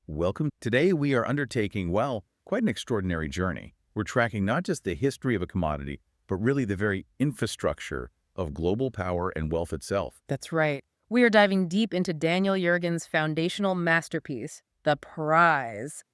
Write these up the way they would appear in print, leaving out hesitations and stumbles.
Welcome. Today we are undertaking, well, quite an extraordinary journey. We're tracking not just the history of a commodity, but really the very infrastructure of global power and wealth itself. That's right. We are diving deep into Daniel Yergin's foundational masterpiece, The Prize,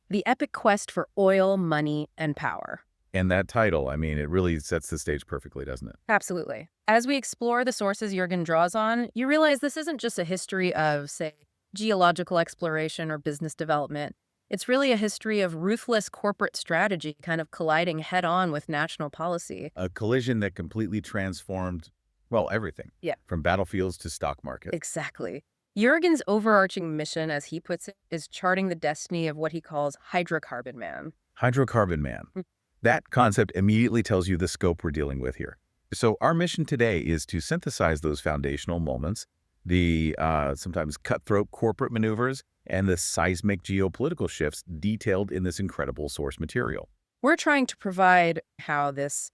the epic quest for oil, money, and power. And that title, I mean, it really sets the stage perfectly, doesn't it? Absolutely. As we explore the sources Yergin draws on, you realize this isn't just a history of, say, geological exploration or business development. It's really a history of ruthless corporate strategy kind of colliding head-on with national policy. A collision that completely transformed, well, everything. Yeah. From battlefields to stock market. Exactly. Yergin's overarching mission, as he puts it, is charting the destiny of what he calls hydrocarbon man. Hydrocarbon man. That concept immediately tells you the scope we're dealing with here. So our mission today is to synthesize those foundational moments, the sometimes cutthroat corporate maneuvers, and the seismic geopolitical shifts detailed in this incredible source material. We're trying to provide how this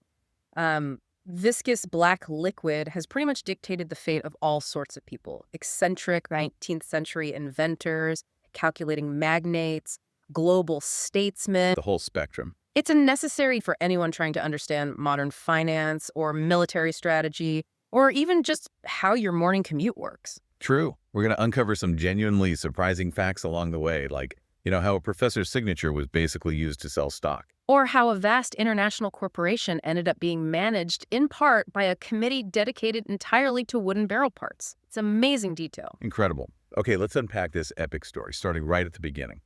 viscous black liquid has pretty much dictated the fate of all sorts of people. Eccentric 19th century inventors, calculating magnates, global statesmen. The whole spectrum. It's necessary for anyone trying to understand modern finance or military strategy, or even just how your morning commute works. True. We're going to uncover some genuinely surprising facts along the way, like, how a professor's signature was basically used to sell stock. Or how a vast international corporation ended up being managed in part by a committee dedicated entirely to wooden barrel parts. It's amazing detail. Incredible. Okay, let's unpack this epic story, starting right at the beginning.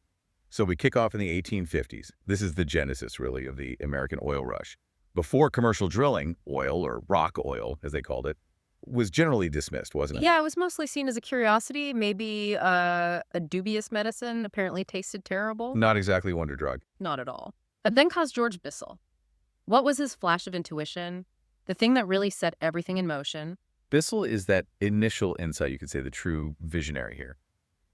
So we kick off in the 1850s. This is the genesis, really, of the American oil rush. Before commercial drilling, oil, or rock oil, as they called it, was generally dismissed, wasn't it? Yeah, it was mostly seen as a curiosity, maybe a dubious medicine, apparently tasted terrible. Not exactly a wonder drug. Not at all. But then comes George Bissell. What was his flash of intuition? The thing that really set everything in motion? Bissell is that initial insight, you could say the true visionary here.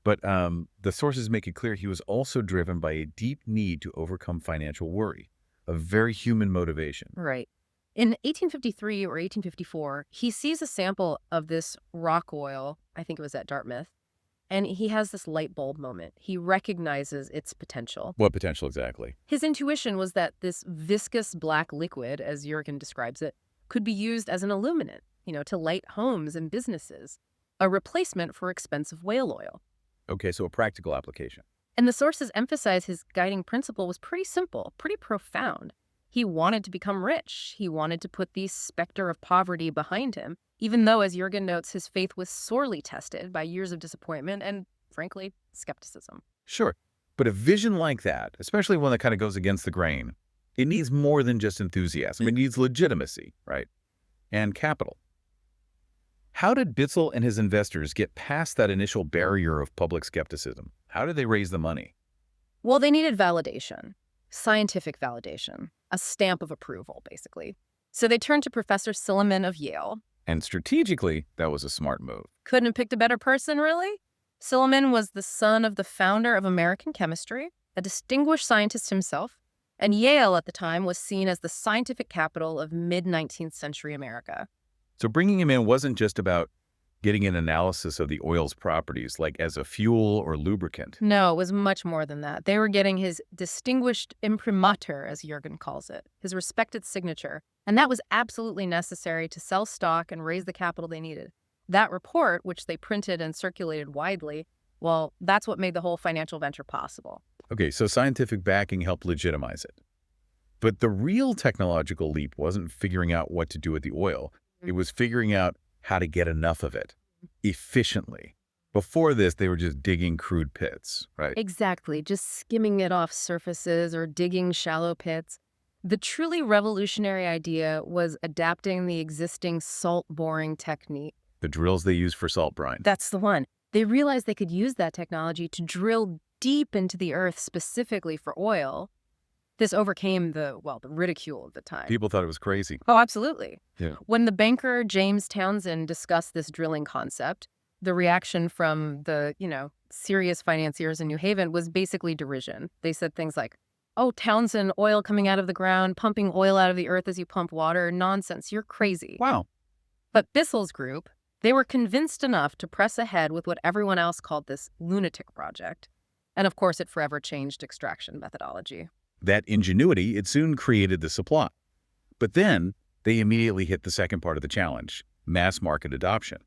But the sources make it clear he was also driven by a deep need to overcome financial worry, a very human motivation. Right. In 1853 or 1854, he sees a sample of this rock oil, I think it was at Dartmouth, and he has this light bulb moment. He recognizes its potential. What potential exactly? His intuition was that this viscous black liquid, as Yergin describes it, could be used as an illuminant, to light homes and businesses, a replacement for expensive whale oil. Okay, so a practical application. And the sources emphasize his guiding principle was pretty simple, pretty profound. He wanted to become rich. He wanted to put the specter of poverty behind him, even though, as Yergin notes, his faith was sorely tested by years of disappointment and, frankly, skepticism. Sure, but a vision like that, especially one that kind of goes against the grain, it needs more than just enthusiasm. It needs legitimacy, right? And capital. How did Bissell and his investors get past that initial barrier of public skepticism? How did they raise the money? Well, they needed validation, scientific validation, a stamp of approval, basically. So they turned to Professor Silliman of Yale. And strategically, that was a smart move. Couldn't have picked a better person, really? Silliman was the son of the founder of American chemistry, a distinguished scientist himself, and Yale at the time was seen as the scientific capital of mid-19th century America. So bringing him in wasn't just about getting an analysis of the oil's properties, like as a fuel or lubricant. No, it was much more than that. They were getting his distinguished imprimatur, as Yergin calls it, his respected signature. And that was absolutely necessary to sell stock and raise the capital they needed. That report, which they printed and circulated widely, well, that's what made the whole financial venture possible. Okay, so scientific backing helped legitimize it. But the real technological leap wasn't figuring out what to do with the oil. It was figuring out how to get enough of it efficiently. Before this, they were just digging crude pits, right? Exactly, just skimming it off surfaces or digging shallow pits. The truly revolutionary idea was adapting the existing salt boring technique. The drills they use for salt brine. That's the one. They realized they could use that technology to drill deep into the earth specifically for oil. This overcame the ridicule of the time. People thought it was crazy. Oh, absolutely. Yeah. When the banker James Townsend discussed this drilling concept, the reaction from the, serious financiers in New Haven was basically derision. They said things like, oh, Townsend, oil coming out of the ground, pumping oil out of the earth as you pump water. Nonsense. You're crazy. Wow. But Bissell's group, They were convinced enough to press ahead with what everyone else called this lunatic project. And of course, it forever changed extraction methodology. That ingenuity, it soon created the supply. But then they immediately hit the second part of the challenge, mass market adoption.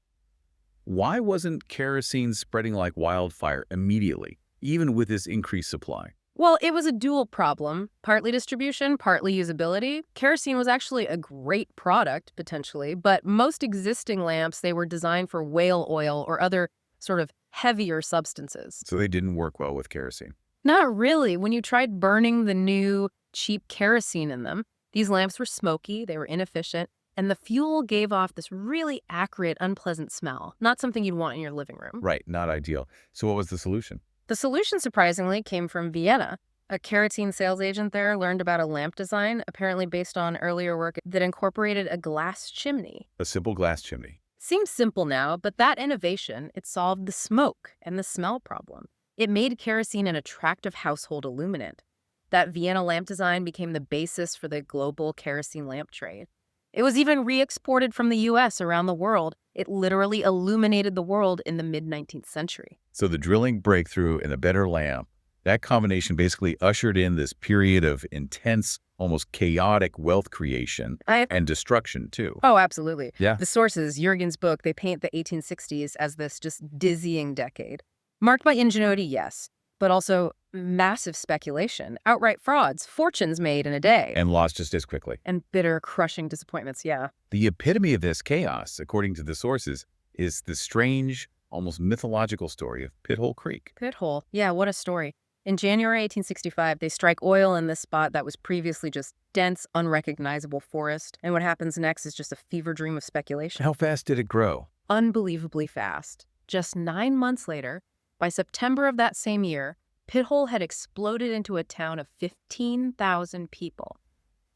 Why wasn't kerosene spreading like wildfire immediately, even with this increased supply? Well, it was a dual problem, partly distribution, partly usability. Kerosene was actually a great product, potentially, but most existing lamps, they were designed for whale oil or other sort of heavier substances. So they didn't work well with kerosene. Not really. When you tried burning the new, cheap kerosene in them, these lamps were smoky, they were inefficient, and the fuel gave off this really acrid, unpleasant smell. Not something you'd want in your living room. Right, not ideal. So what was the solution? The solution, surprisingly, came from Vienna. A kerosene sales agent there learned about a lamp design, apparently based on earlier work that incorporated a glass chimney. A simple glass chimney. Seems simple now, but that innovation, it solved the smoke and the smell problem. It made kerosene an attractive household illuminant. That Vienna lamp design became the basis for the global kerosene lamp trade. It was even re-exported from the US around the world. It literally illuminated the world in the mid-19th century. So the drilling breakthrough and a better lamp, that combination basically ushered in this period of intense, almost chaotic wealth creation and destruction, too. Oh, absolutely. Yeah. The sources, Yergin's book, they paint the 1860s as this just dizzying decade. Marked by ingenuity, yes, but also massive speculation, outright frauds, fortunes made in a day. And lost just as quickly. And bitter, crushing disappointments, yeah. The epitome of this chaos, according to the sources, is the strange, almost mythological story of Pithole Creek. Pithole, yeah, what a story. In January 1865, they strike oil in this spot that was previously just dense, unrecognizable forest. And what happens next is just a fever dream of speculation. How fast did it grow? Unbelievably fast. Just 9 months later, by September of that same year, Pithole had exploded into a town of 15,000 people.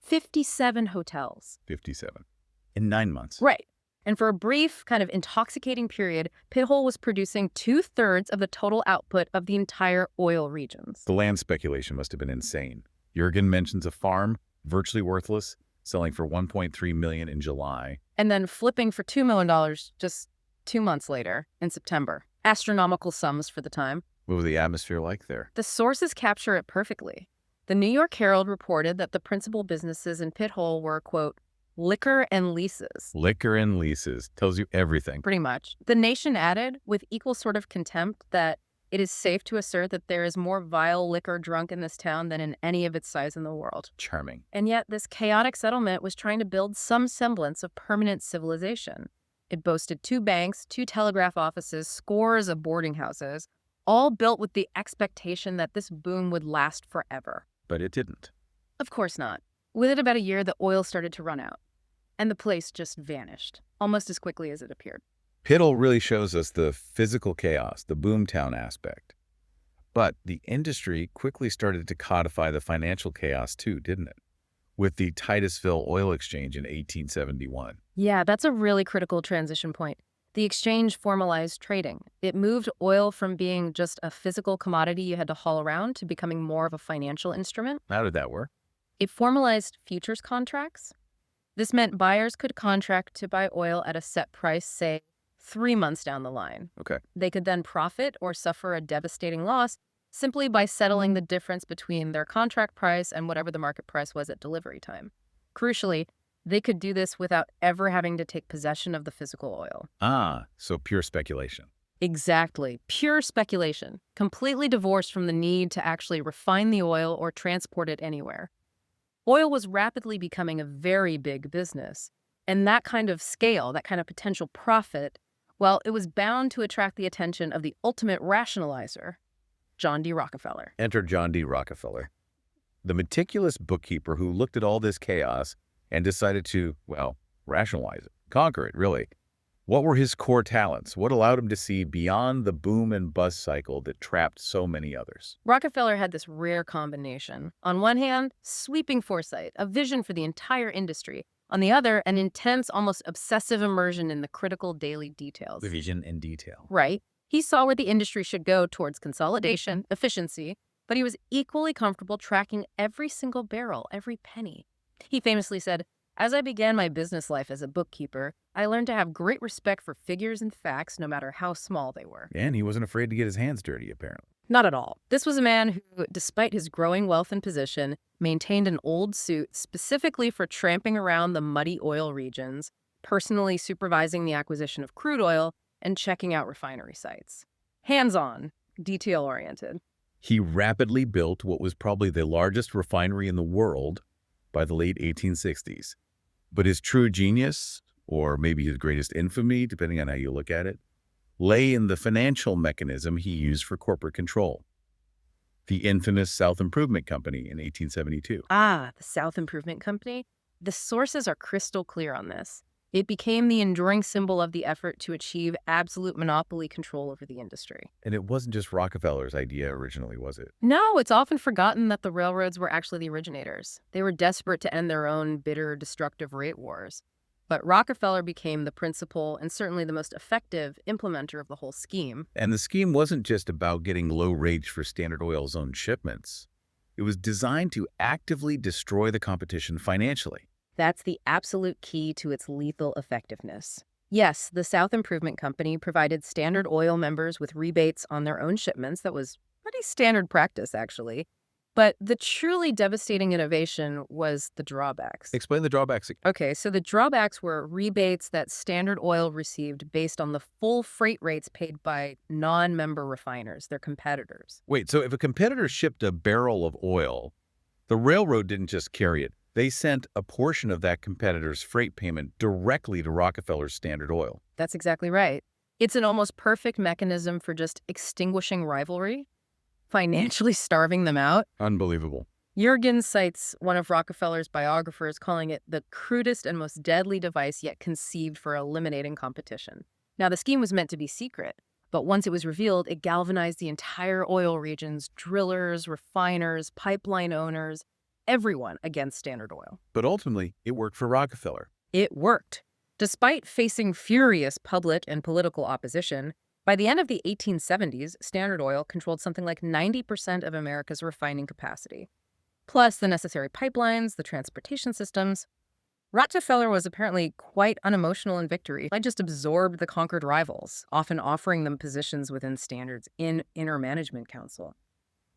57 hotels. 57. In 9 months. Right. And for a brief, kind of intoxicating period, Pithole was producing 2/3 of the total output of the entire oil regions. The land speculation must have been insane. Yergin mentions a farm, virtually worthless, selling for $1.3 million in July. And then flipping for $2 million just 2 months later, in September. Astronomical sums for the time. What was the atmosphere like there? The sources capture it perfectly. The New York Herald reported that the principal businesses in Pithole were, quote, liquor and leases. Liquor and leases. Tells you everything. Pretty much. The Nation added, with equal sort of contempt, that it is safe to assert that there is more vile liquor drunk in this town than in any of its size in the world. Charming. And yet, this chaotic settlement was trying to build some semblance of permanent civilization. It boasted 2 banks, 2 telegraph offices, scores of boarding houses, all built with the expectation that this boom would last forever. But it didn't. Of course not. Within about a year, the oil started to run out, and the place just vanished, almost as quickly as it appeared. Pithole really shows us the physical chaos, the boomtown aspect. But the industry quickly started to codify the financial chaos too, didn't it? With the Titusville Oil Exchange in 1871. Yeah, that's a really critical transition point. The exchange formalized trading. It moved oil from being just a physical commodity you had to haul around to becoming more of a financial instrument. How did that work? It formalized futures contracts. This meant buyers could contract to buy oil at a set price, say, 3 months down the line. Okay. They could then profit or suffer a devastating loss simply by settling the difference between their contract price and whatever the market price was at delivery time. Crucially, they could do this without ever having to take possession of the physical oil. Ah, so pure speculation. Exactly. Pure speculation, completely divorced from the need to actually refine the oil or transport it anywhere. Oil was rapidly becoming a very big business, and that kind of scale, that kind of potential profit, well, it was bound to attract the attention of the ultimate rationalizer, John D. Rockefeller. Enter John D. Rockefeller, the meticulous bookkeeper who looked at all this chaos and decided to, well, rationalize it, conquer it, really. What were his core talents? What allowed him to see beyond the boom and bust cycle that trapped so many others? Rockefeller had this rare combination. On one hand, sweeping foresight, a vision for the entire industry. On the other, an intense, almost obsessive immersion in the critical daily details. The vision and detail. Right. He saw where the industry should go towards consolidation, efficiency, but he was equally comfortable tracking every single barrel, every penny. He famously said, "As I began my business life as a bookkeeper, I learned to have great respect for figures and facts, no matter how small they were. And he wasn't afraid to get his hands dirty, apparently. Not at all. This was a man who, despite his growing wealth and position, maintained an old suit specifically for tramping around the muddy oil regions, personally supervising the acquisition of crude oil, and checking out refinery sites. Hands-on, detail-oriented. He rapidly built what was probably the largest refinery in the world by the late 1860s. But his true genius, or maybe his greatest infamy, depending on how you look at it, lay in the financial mechanism he used for corporate control. The infamous South Improvement Company in 1872. Ah, the South Improvement Company? The sources are crystal clear on this. It became the enduring symbol of the effort to achieve absolute monopoly control over the industry. And it wasn't just Rockefeller's idea originally, was it? No, it's often forgotten that the railroads were actually the originators. They were desperate to end their own bitter, destructive rate wars. But Rockefeller became the principal and certainly the most effective implementer of the whole scheme. And the scheme wasn't just about getting low rates for Standard Oil's own shipments. It was designed to actively destroy the competition financially. That's the absolute key to its lethal effectiveness. Yes, the South Improvement Company provided Standard Oil members with rebates on their own shipments. That was pretty standard practice, actually. But the truly devastating innovation was the drawbacks. Explain the drawbacks. Okay, so the drawbacks were rebates that Standard Oil received based on the full freight rates paid by non-member refiners, their competitors. Wait, so if a competitor shipped a barrel of oil, the railroad didn't just carry it. They sent a portion of that competitor's freight payment directly to Rockefeller's Standard Oil. That's exactly right. It's an almost perfect mechanism for just extinguishing rivalry, financially starving them out. Unbelievable. Yergin cites one of Rockefeller's biographers calling it the crudest and most deadly device yet conceived for eliminating competition. Now, the scheme was meant to be secret, but once it was revealed, it galvanized the entire oil regions, drillers, refiners, pipeline owners, everyone against Standard Oil. But ultimately, it worked for Rockefeller. It worked. Despite facing furious public and political opposition, by the end of the 1870s, Standard Oil controlled something like 90% of America's refining capacity, plus the necessary pipelines, the transportation systems. Rockefeller was apparently quite unemotional in victory. I just absorbed the conquered rivals, often offering them positions within Standard's inner management council.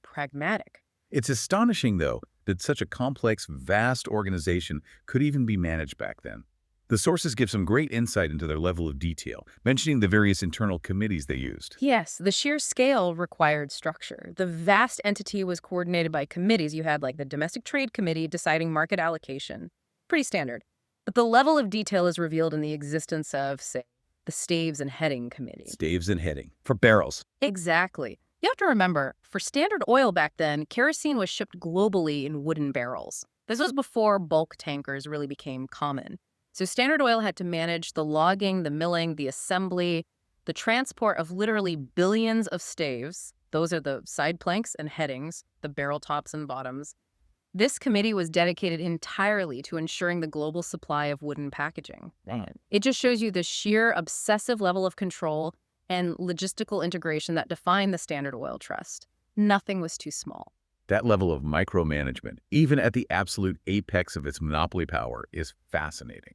Pragmatic. It's astonishing, though, that such a complex, vast organization could even be managed back then. The sources give some great insight into their level of detail, mentioning the various internal committees they used. Yes, the sheer scale required structure. The vast entity was coordinated by committees. You had like the Domestic Trade Committee deciding market allocation. Pretty standard. But the level of detail is revealed in the existence of, say, the Staves and Heading Committee. Staves and heading. For barrels. Exactly. You have to remember, for Standard Oil back then, kerosene was shipped globally in wooden barrels. This was before bulk tankers really became common. So Standard Oil had to manage the logging, the milling, the assembly, the transport of literally billions of staves. Those are the side planks and headings, the barrel tops and bottoms. This committee was dedicated entirely to ensuring the global supply of wooden packaging. Wow. It just shows you the sheer obsessive level of control and logistical integration that defined the Standard Oil Trust. Nothing was too small. That level of micromanagement, even at the absolute apex of its monopoly power, is fascinating.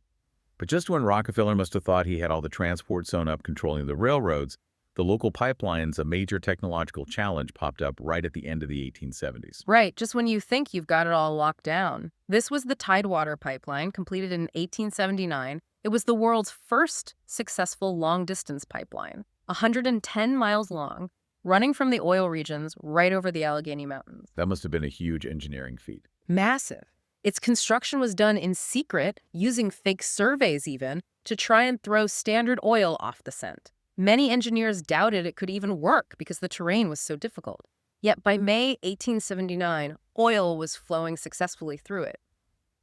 But just when Rockefeller must have thought he had all the transport sewn up controlling the railroads, the local pipelines, a major technological challenge, popped up right at the end of the 1870s. Right, just when you think you've got it all locked down. This was the Tidewater Pipeline, completed in 1879. It was the world's first successful long-distance pipeline, 110 miles long, running from the oil regions right over the Allegheny Mountains. That must have been a huge engineering feat. Massive. Its construction was done in secret, using fake surveys even, to try and throw Standard Oil off the scent. Many engineers doubted it could even work because the terrain was so difficult. Yet by May 1879, oil was flowing successfully through it.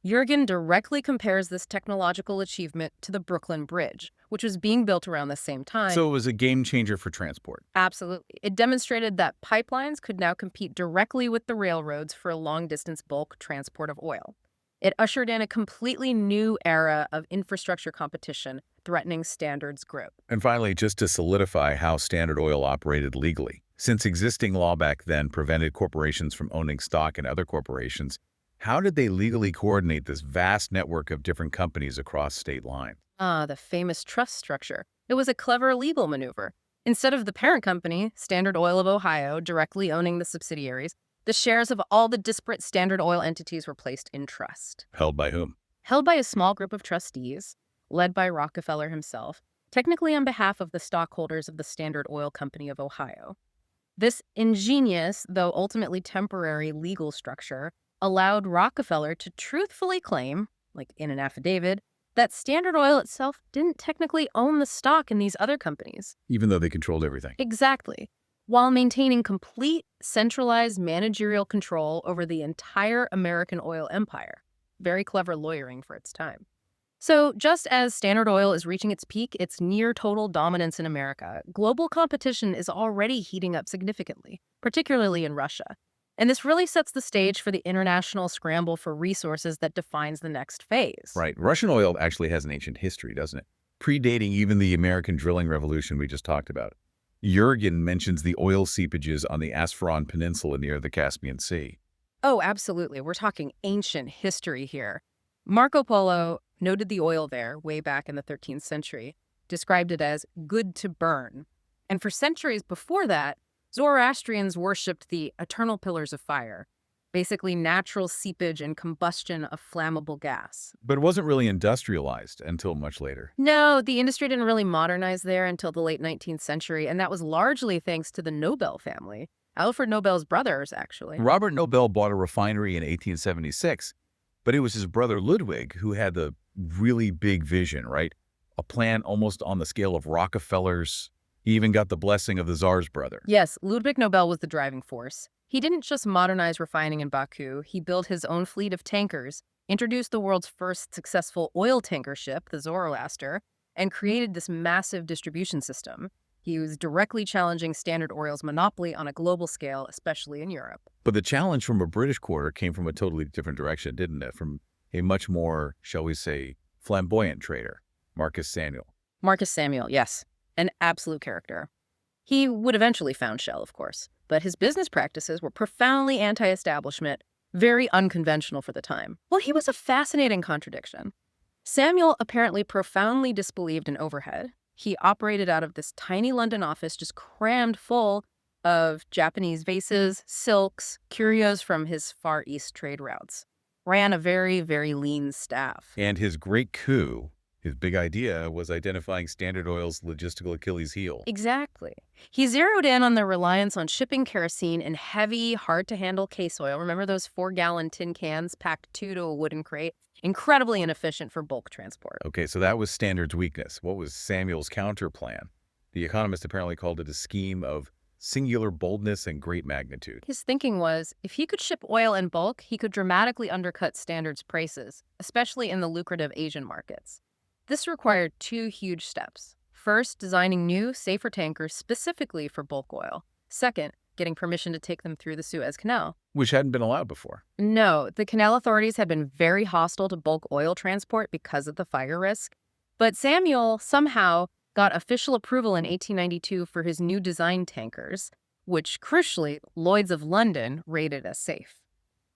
Yergin directly compares this technological achievement to the Brooklyn Bridge, which was being built around the same time. So it was a game changer for transport. Absolutely. It demonstrated that pipelines could now compete directly with the railroads for long-distance bulk transport of oil. It ushered in a completely new era of infrastructure competition, threatening Standard's growth. And finally, just to solidify how Standard Oil operated legally, since existing law back then prevented corporations from owning stock in other corporations, How did they legally coordinate this vast network of different companies across state lines? Ah, the famous trust structure. It was a clever legal maneuver. Instead of the parent company, Standard Oil of Ohio, directly owning the subsidiaries, the shares of all the disparate Standard Oil entities were placed in trust. Held by whom? Held by a small group of trustees, led by Rockefeller himself, technically on behalf of the stockholders of the Standard Oil Company of Ohio. This ingenious, though ultimately temporary, legal structure allowed Rockefeller to truthfully claim, like in an affidavit, that Standard Oil itself didn't technically own the stock in these other companies. Even though they controlled everything. Exactly. While maintaining complete centralized managerial control over the entire American oil empire. Very clever lawyering for its time. So, just as Standard Oil is reaching its peak, its near total dominance in America, global competition is already heating up significantly, particularly in Russia. And this really sets the stage for the international scramble for resources that defines the next phase. Right. Russian oil actually has an ancient history, doesn't it? Predating even the American drilling revolution we just talked about. Yergin mentions the oil seepages on the Asfaran Peninsula near the Caspian Sea. Oh, absolutely. We're talking ancient history here. Marco Polo noted the oil there way back in the 13th century, described it as good to burn. And for centuries before that, Zoroastrians worshipped the eternal pillars of fire, basically natural seepage and combustion of flammable gas. But it wasn't really industrialized until much later. No, the industry didn't really modernize there until the late 19th century, and that was largely thanks to the Nobel family. Alfred Nobel's brothers, actually. Robert Nobel bought a refinery in 1876, but it was his brother Ludwig who had the really big vision, right? A plan almost on the scale of Rockefeller's. He even got the blessing of the Tsar's brother. Yes, Ludwig Nobel was the driving force. He didn't just modernize refining in Baku, he built his own fleet of tankers, introduced the world's first successful oil tanker ship, the Zoroaster, and created this massive distribution system. He was directly challenging Standard Oil's monopoly on a global scale, especially in Europe. But the challenge from a British quarter came from a totally different direction, didn't it? From a much more, shall we say, flamboyant trader, Marcus Samuel. Marcus Samuel, yes, an absolute character. He would eventually found Shell, of course, but his business practices were profoundly anti-establishment, very unconventional for the time. Well, he was a fascinating contradiction. Samuel apparently profoundly disbelieved in overhead. He operated out of this tiny London office just crammed full of Japanese vases, silks, curios from his Far East trade routes. Ran a very, very lean staff. And his great coup, his big idea, was identifying Standard Oil's logistical Achilles heel. Exactly. He zeroed in on their reliance on shipping kerosene in heavy, hard-to-handle case oil. Remember those 4-gallon tin cans packed 2 to a wooden crate? Incredibly inefficient for bulk transport. Okay, so that was Standard's weakness. What was Samuel's counter plan? The Economist apparently called it a scheme of singular boldness and great magnitude. His thinking was, if he could ship oil in bulk, he could dramatically undercut Standard's prices, especially in the lucrative Asian markets. This required 2 huge steps. First, designing new, safer tankers specifically for bulk oil. Second, getting permission to take them through the Suez Canal. Which hadn't been allowed before. No, the canal authorities had been very hostile to bulk oil transport because of the fire risk. But Samuel somehow got official approval in 1892 for his new design tankers, which, crucially, Lloyd's of London rated as safe.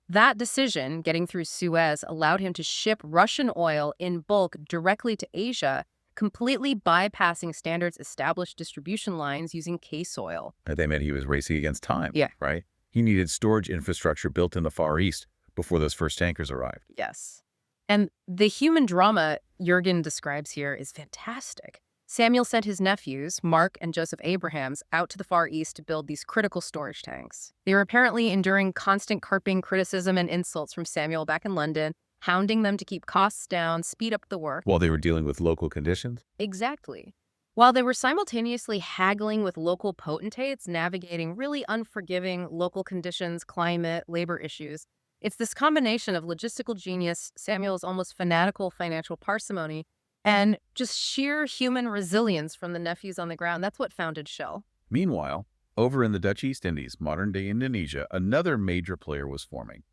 That decision, getting through Suez, allowed him to ship Russian oil in bulk directly to Asia, completely bypassing Standard's established distribution lines using case oil. They meant he was racing against time, Yeah. right? He needed storage infrastructure built in the Far East before those first tankers arrived. Yes. And the human drama Yergin describes here is fantastic. Samuel sent his nephews, Mark and Joseph Abrahams, out to the Far East to build these critical storage tanks. They were apparently enduring constant carping, criticism, and insults from Samuel back in London, hounding them to keep costs down, speed up the work. While they were dealing with local conditions? Exactly. While they were simultaneously haggling with local potentates, navigating really unforgiving local conditions, climate, labor issues, it's this combination of logistical genius, Samuel's almost fanatical financial parsimony, and just sheer human resilience from the nephews on the ground. That's what founded Shell. Meanwhile, over in the Dutch East Indies, modern-day Indonesia, another major player was forming,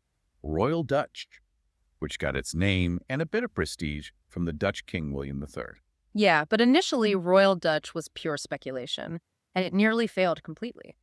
Royal Dutch, which got its name and a bit of prestige from the Dutch King William III. Yeah, but initially Royal Dutch was pure speculation, and it nearly failed completely.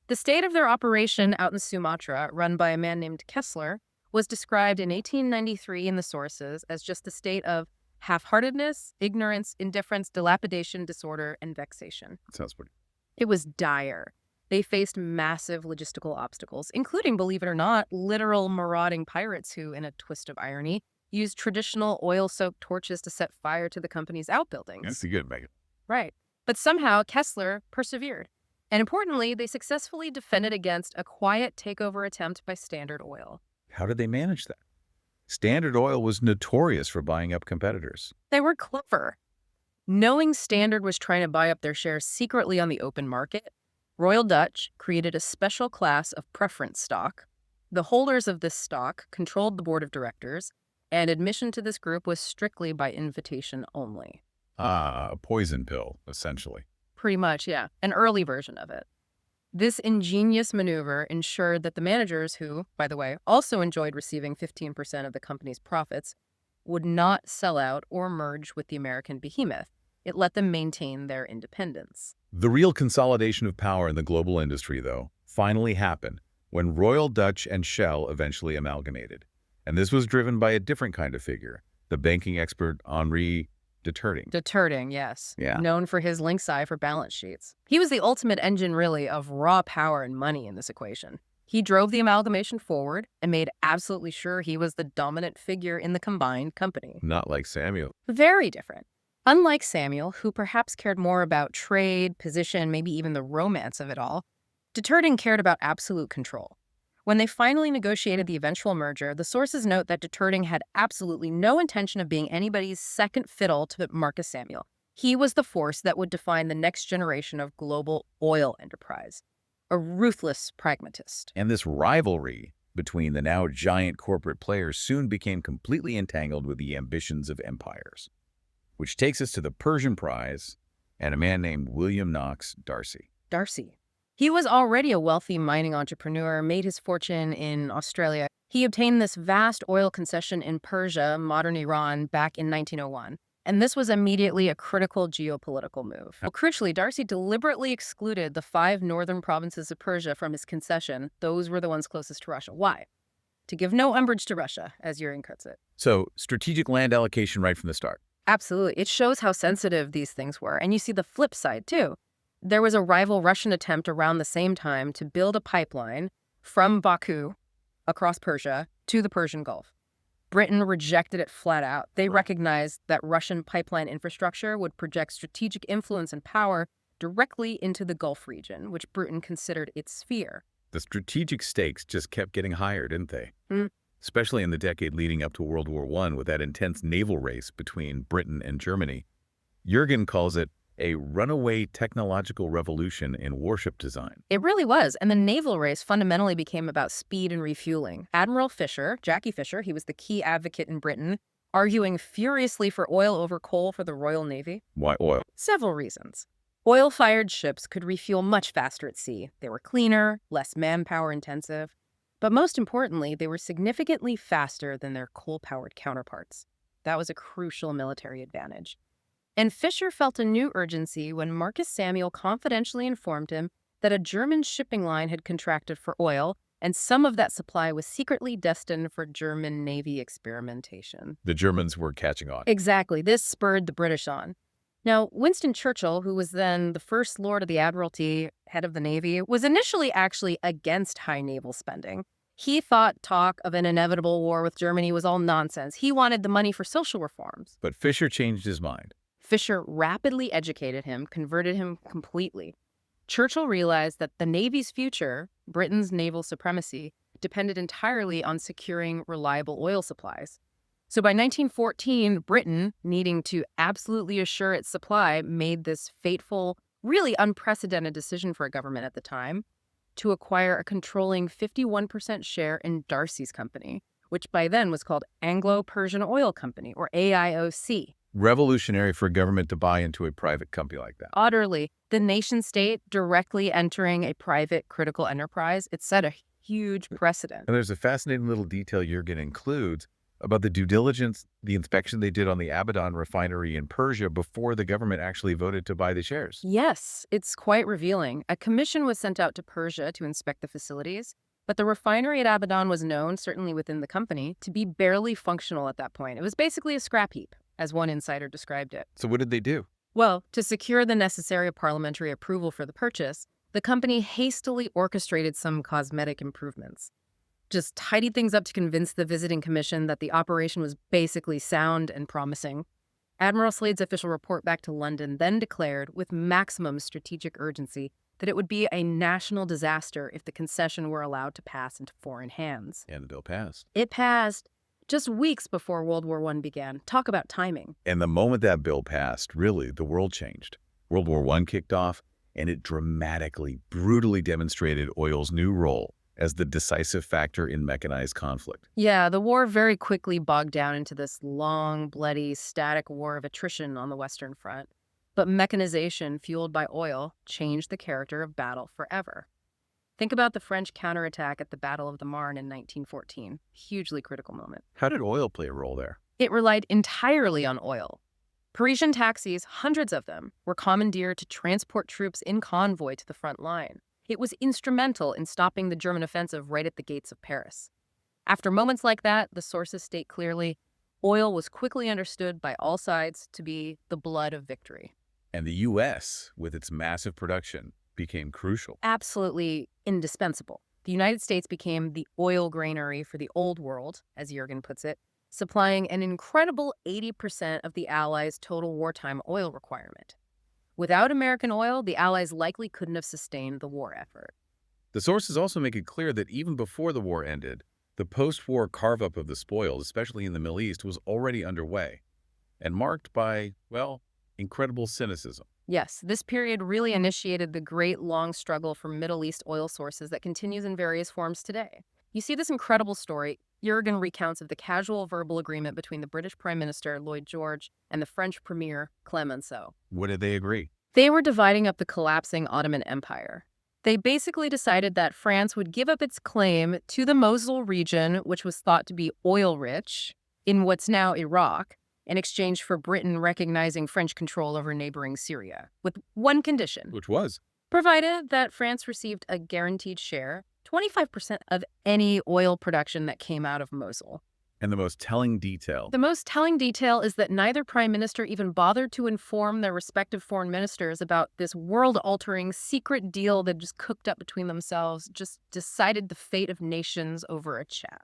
The state of their operation out in Sumatra, run by a man named Kessler, was described in 1893 in the sources as just a state of half-heartedness, ignorance, indifference, dilapidation, disorder, and vexation. Sounds pretty. It was dire. They faced massive logistical obstacles, including, believe it or not, literal marauding pirates who, in a twist of irony, used traditional oil-soaked torches to set fire to the company's outbuildings. That's good, Megan. Right. But somehow Kessler persevered. And importantly, they successfully defended against a quiet takeover attempt by Standard Oil. How did they manage that? Standard Oil was notorious for buying up competitors. They were clever. Knowing Standard was trying to buy up their shares secretly on the open market, Royal Dutch created a special class of preference stock. The holders of this stock controlled the board of directors, and admission to this group was strictly by invitation only. A poison pill, essentially. Pretty much, yeah. An early version of it. This ingenious maneuver ensured that the managers who, by the way, also enjoyed receiving 15% of the company's profits, would not sell out or merge with the American behemoth. It let them maintain their independence. The real consolidation of power in the global industry, though, finally happened when Royal Dutch and Shell eventually amalgamated. And this was driven by a different kind of figure, the banking expert Henri de Terting. De Terting, yes. Yeah. Known for his lynx eye for balance sheets. He was the ultimate engine, really, of raw power and money in this equation. He drove the amalgamation forward and made absolutely sure he was the dominant figure in the combined company. Not like Samuel. Very different. Unlike Samuel, who perhaps cared more about trade, position, maybe even the romance of it all, de Terting cared about absolute control. When they finally negotiated the eventual merger, the sources note that de Terting had absolutely no intention of being anybody's second fiddle to Marcus Samuel. He was the force that would define the next generation of global oil enterprise, a ruthless pragmatist. And this rivalry between the now giant corporate players soon became completely entangled with the ambitions of empires. Which takes us to the Persian prize and a man named William Knox Darcy. Darcy. He was already a wealthy mining entrepreneur, made his fortune in Australia. He obtained this vast oil concession in Persia, modern Iran, back in 1901. And this was immediately a critical geopolitical move. Well, crucially, Darcy deliberately excluded the 5 northern provinces of Persia from his concession. Those were the ones closest to Russia. Why? To give no umbrage to Russia, as Yergin puts it. So, strategic land allocation right from the start. Absolutely. It shows how sensitive these things were. And you see the flip side, too. There was a rival Russian attempt around the same time to build a pipeline from Baku across Persia to the Persian Gulf. Britain rejected it flat out. They recognized that Russian pipeline infrastructure would project strategic influence and power directly into the Gulf region, which Britain considered its sphere. The strategic stakes just kept getting higher, didn't they? Mm. Especially in the decade leading up to World War I with that intense naval race between Britain and Germany. Yergin calls it a runaway technological revolution in warship design. It really was, and the naval race fundamentally became about speed and refueling. Admiral Fisher, Jackie Fisher, he was the key advocate in Britain, arguing furiously for oil over coal for the Royal Navy. Why oil? Several reasons. Oil-fired ships could refuel much faster at sea. They were cleaner, less manpower intensive. But most importantly, they were significantly faster than their coal-powered counterparts. That was a crucial military advantage. And Fisher felt a new urgency when Marcus Samuel confidentially informed him that a German shipping line had contracted for oil, and some of that supply was secretly destined for German Navy experimentation. The Germans were catching on. Exactly. This spurred the British on. Now, Winston Churchill, who was then the First Lord of the Admiralty, head of the Navy, was initially actually against high naval spending. He thought talk of an inevitable war with Germany was all nonsense. He wanted the money for social reforms. But Fisher changed his mind. Fisher rapidly educated him, converted him completely. Churchill realized that the Navy's future, Britain's naval supremacy, depended entirely on securing reliable oil supplies. So by 1914, Britain, needing to absolutely assure its supply, made this fateful, really unprecedented decision for a government at the time to acquire a controlling 51% share in Darcy's company, which by then was called Anglo-Persian Oil Company, or AIOC. Revolutionary for a government to buy into a private company like that. Utterly. The nation-state directly entering a private critical enterprise, it set a huge precedent. And there's a fascinating little detail Yergin includes about the due diligence, the inspection they did on the Abadan refinery in Persia before the government actually voted to buy the shares. Yes, it's quite revealing. A commission was sent out to Persia to inspect the facilities, But the refinery at Abadan was known, certainly within the company, to be barely functional at that point. It was basically a scrap heap, as one insider described it. So what did they do? Well, to secure the necessary parliamentary approval for the purchase, the company hastily orchestrated some cosmetic improvements. Just tidied things up to convince the visiting commission that the operation was basically sound and promising. Admiral Slade's official report back to London then declared, with maximum strategic urgency, that it would be a national disaster if the concession were allowed to pass into foreign hands. And the bill passed. It passed just weeks before World War I began. Talk about timing. And the moment that bill passed, really, the world changed. World War I kicked off, and it dramatically, brutally demonstrated oil's new role as the decisive factor in mechanized conflict. Yeah, the war very quickly bogged down into this long, bloody, static war of attrition on the Western Front. But mechanization, fueled by oil, changed the character of battle forever. Think about the French counterattack at the Battle of the Marne in 1914. Hugely critical moment. How did oil play a role there? It relied entirely on oil. Parisian taxis, hundreds of them, were commandeered to transport troops in convoy to the front line. It was instrumental in stopping the German offensive right at the gates of Paris. After moments like that, the sources state clearly, oil was quickly understood by all sides to be the blood of victory. And the U.S., with its massive production, became crucial. Absolutely indispensable. The United States became the oil granary for the old world, as Yergin puts it, supplying an incredible 80% of the Allies' total wartime oil requirement. Without American oil, the Allies likely couldn't have sustained the war effort. The sources also make it clear that even before the war ended, the post-war carve-up of the spoils, especially in the Middle East, was already underway and marked by, well, incredible cynicism. Yes, this period really initiated the great long struggle for Middle East oil sources that continues in various forms today. You see this incredible story Yergin recounts of the casual verbal agreement between the British Prime Minister, Lloyd George, and the French Premier, Clemenceau. What did they agree? They were dividing up the collapsing Ottoman Empire. They basically decided that France would give up its claim to the Mosul region, which was thought to be oil-rich, in what's now Iraq, in exchange for Britain recognizing French control over neighboring Syria, with one condition. Which was? Provided that France received a guaranteed share, 25% of any oil production that came out of Mosul. And the most telling detail. The most telling detail is that neither prime minister even bothered to inform their respective foreign ministers about this world-altering secret deal that just cooked up between themselves, just decided the fate of nations over a chat.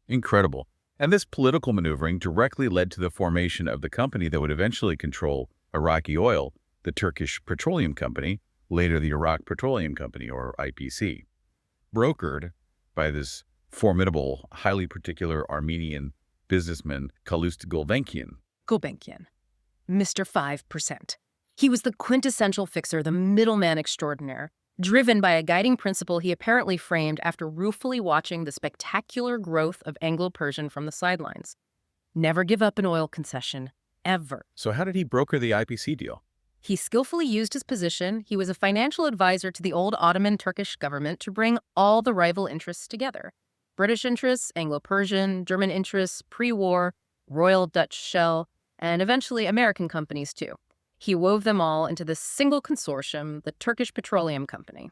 Incredible. And this political maneuvering directly led to the formation of the company that would eventually control Iraqi oil, the Turkish Petroleum Company, later the Iraq Petroleum Company, or IPC. Brokered by this formidable, highly particular Armenian businessman, Gulbenkian. Gulbenkian, Mr. 5%. He was the quintessential fixer, the middleman extraordinaire, driven by a guiding principle he apparently framed after ruefully watching the spectacular growth of Anglo-Persian from the sidelines. Never give up an oil concession, ever. So how did he broker the IPC deal? He skillfully used his position. He was a financial advisor to the old Ottoman Turkish government to bring all the rival interests together. British interests, Anglo-Persian, German interests, pre-war, Royal Dutch Shell, and eventually American companies too. He wove them all into this single consortium, the Turkish Petroleum Company.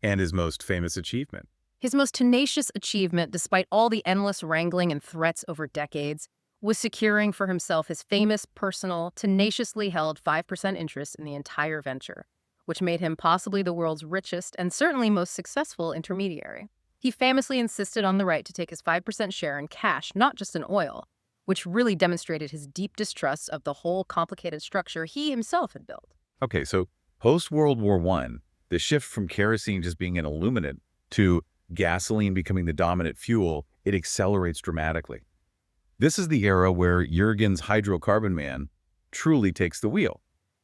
And his most famous achievement. His most tenacious achievement, despite all the endless wrangling and threats over decades, was securing for himself his famous, personal, tenaciously held 5% interest in the entire venture, which made him possibly the world's richest and certainly most successful intermediary. He famously insisted on the right to take his 5% share in cash, not just in oil, which really demonstrated his deep distrust of the whole complicated structure he himself had built. Okay, so post-World War I, the shift from kerosene just being an illuminant to gasoline becoming the dominant fuel, it accelerates dramatically. This is the era where Yergin's hydrocarbon man truly takes the wheel,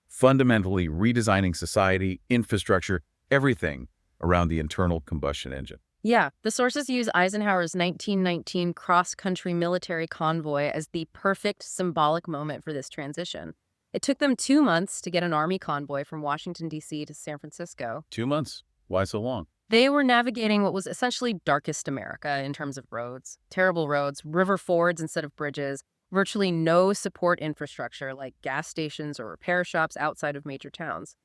fundamentally redesigning society, infrastructure, everything around the internal combustion engine. Yeah, the sources use Eisenhower's 1919 cross-country military convoy as the perfect symbolic moment for this transition. It took them 2 months to get an army convoy from Washington, D.C. to San Francisco. 2 months? Why so long? They were navigating what was essentially darkest America in terms of roads. Terrible roads, river fords instead of bridges, virtually no support infrastructure like gas stations or repair shops outside of major towns.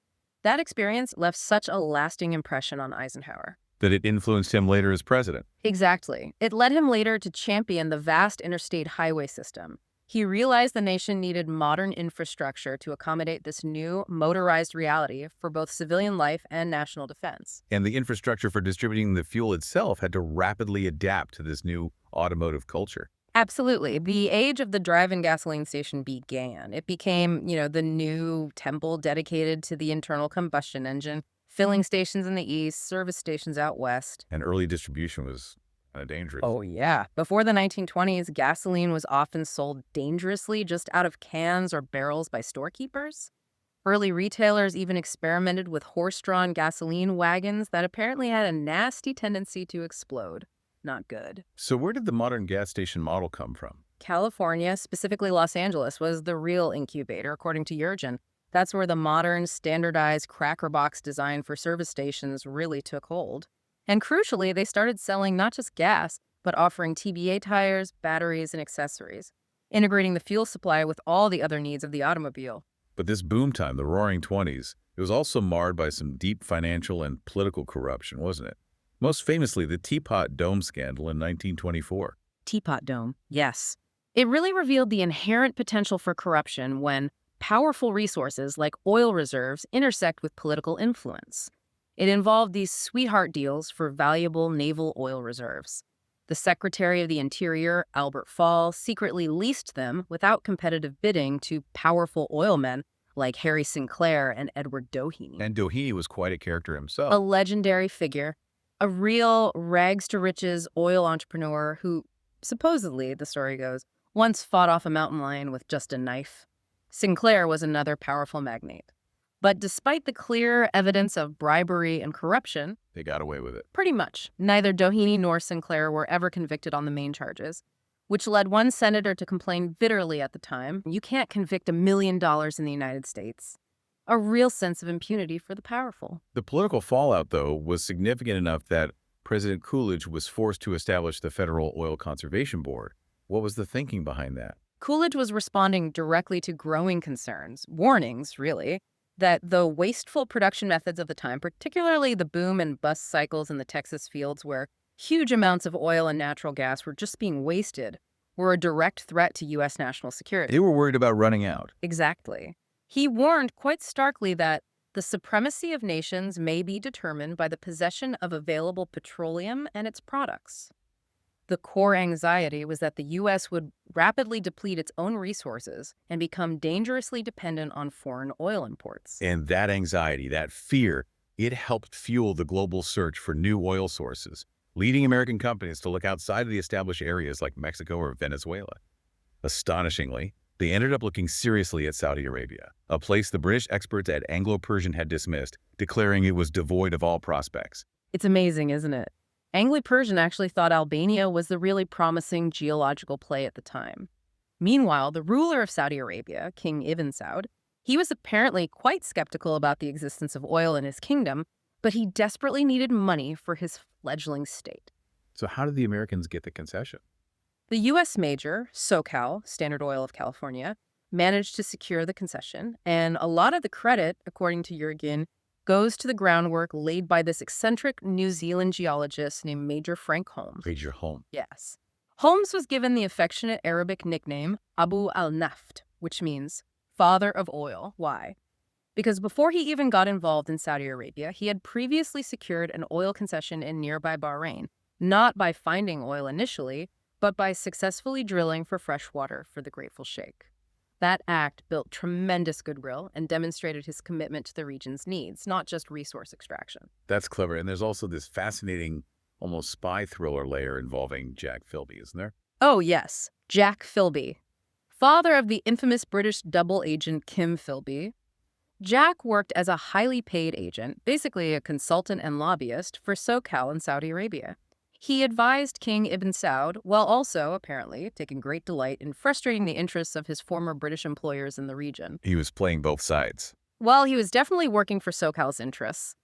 That experience left such a lasting impression on Eisenhower. that it influenced him later as president. Exactly. It led him later to champion the vast interstate highway system. He realized the nation needed modern infrastructure to accommodate this new motorized reality for both civilian life and national defense. And the infrastructure for distributing the fuel itself had to rapidly adapt to this new automotive culture. Absolutely. The age of the drive-in gasoline station began. It became, the new temple dedicated to the internal combustion engine, filling stations in the east, service stations out west. And early distribution was kind of dangerous. Oh, yeah. Before the 1920s, gasoline was often sold dangerously just out of cans or barrels by storekeepers. Early retailers even experimented with horse-drawn gasoline wagons that apparently had a nasty tendency to explode. Not good. So where did the modern gas station model come from? California, specifically Los Angeles, was the real incubator, according to Yergin. That's where the modern, standardized cracker box design for service stations really took hold. And crucially, they started selling not just gas, but offering TBA tires, batteries, and accessories, integrating the fuel supply with all the other needs of the automobile. But this boom time, the Roaring '20s, it was also marred by some deep financial and political corruption, wasn't it? Most famously, the Teapot Dome scandal in 1924. Teapot Dome, yes. It really revealed the inherent potential for corruption when powerful resources like oil reserves intersect with political influence. It involved these sweetheart deals for valuable naval oil reserves. The Secretary of the Interior, Albert Fall, secretly leased them without competitive bidding to powerful oilmen like Harry Sinclair and Edward Doheny. And Doheny was quite a character himself. A legendary figure, a real rags-to-riches oil entrepreneur who, supposedly, the story goes, once fought off a mountain lion with just a knife. Sinclair was another powerful magnate. But despite the clear evidence of bribery and corruption, They got away with it. pretty much, neither Doheny nor Sinclair were ever convicted on the main charges, which led one senator to complain bitterly at the time, "You can't convict $1 million in the United States." A real sense of impunity for the powerful. The political fallout, though, was significant enough that President Coolidge was forced to establish the Federal Oil Conservation Board. What was the thinking behind that? Coolidge was responding directly to growing concerns, warnings, really, that the wasteful production methods of the time, particularly the boom and bust cycles in the Texas fields where huge amounts of oil and natural gas were just being wasted, were a direct threat to U.S. national security. They were worried about running out. Exactly. He warned quite starkly that the supremacy of nations may be determined by the possession of available petroleum and its products. The core anxiety was that the U.S. would rapidly deplete its own resources and become dangerously dependent on foreign oil imports. And that anxiety, that fear, it helped fuel the global search for new oil sources, leading American companies to look outside of the established areas like Mexico or Venezuela. Astonishingly, they ended up looking seriously at Saudi Arabia, a place the British experts at Anglo-Persian had dismissed, declaring it was devoid of all prospects. It's amazing, isn't it? Anglo-Persian actually thought Albania was the really promising geological play at the time. Meanwhile, the ruler of Saudi Arabia, King Ibn Saud, he was apparently quite skeptical about the existence of oil in his kingdom, but he desperately needed money for his fledgling state. So how did the Americans get the concession? The U.S. major, SoCal, Standard Oil of California, managed to secure the concession, and a lot of the credit, according to Yergin, goes to the groundwork laid by this eccentric New Zealand geologist named Major Frank Holmes. Major Holmes. Yes. Holmes was given the affectionate Arabic nickname Abu al-Naft, which means father of oil. Why? Because before he even got involved in Saudi Arabia, he had previously secured an oil concession in nearby Bahrain, not by finding oil initially, but by successfully drilling for fresh water for the grateful sheikh. That act built tremendous goodwill and demonstrated his commitment to the region's needs, not just resource extraction. That's clever. And there's also this fascinating, almost spy thriller layer involving Jack Philby, isn't there? Oh, yes, Jack Philby. Father of the infamous British double agent Kim Philby, Jack worked as a highly paid agent, basically a consultant and lobbyist, for SoCal in Saudi Arabia. He advised King Ibn Saud, while also, apparently, taking great delight in frustrating the interests of his former British employers in the region. He was playing both sides. While he was definitely working for SoCal's interests,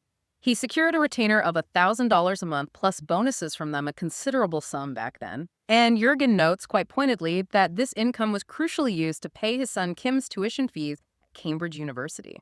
he secured a retainer of $1,000 a month plus bonuses from them, a considerable sum back then. And Yergin notes, quite pointedly, that this income was crucially used to pay his son Kim's tuition fees at Cambridge University.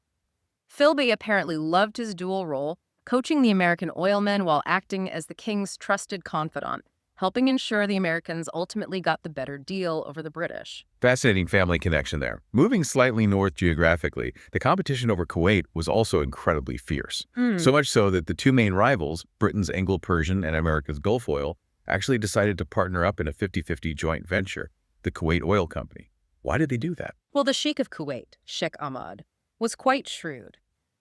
Philby apparently loved his dual role coaching the American oilmen while acting as the king's trusted confidant, helping ensure the Americans ultimately got the better deal over the British. Fascinating family connection there. Moving slightly north geographically, the competition over Kuwait was also incredibly fierce. So much so that the two main rivals, Britain's Anglo-Persian and America's Gulf Oil, actually decided to partner up in a 50-50 joint venture, the Kuwait Oil Company. Why did they do that? Well, the Sheikh of Kuwait, Sheikh Ahmad, was quite shrewd.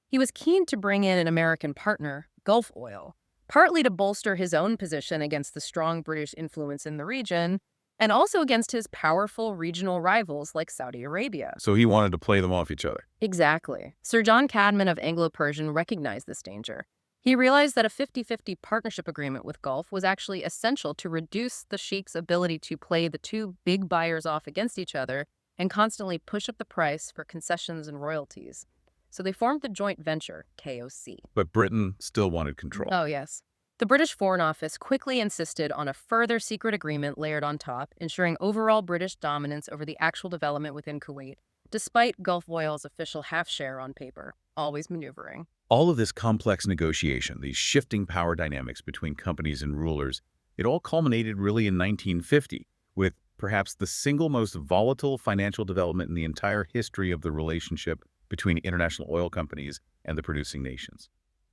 He was keen to bring in an American partner, Gulf Oil, partly to bolster his own position against the strong British influence in the region, and also against his powerful regional rivals like Saudi Arabia. So he wanted to play them off each other. Exactly. Sir John Cadman of Anglo-Persian recognized this danger. He realized that a 50-50 partnership agreement with Gulf was actually essential to reduce the Sheikh's ability to play the two big buyers off against each other and constantly push up the price for concessions and royalties. So they formed the joint venture, KOC. But Britain still wanted control. Oh, yes. The British Foreign Office quickly insisted on a further secret agreement layered on top, ensuring overall British dominance over the actual development within Kuwait, despite Gulf Oil's official half-share on paper, always maneuvering. All of this complex negotiation, these shifting power dynamics between companies and rulers, it all culminated really in 1950 with perhaps the single most volatile financial development in the entire history of the relationship between international oil companies and the producing nations.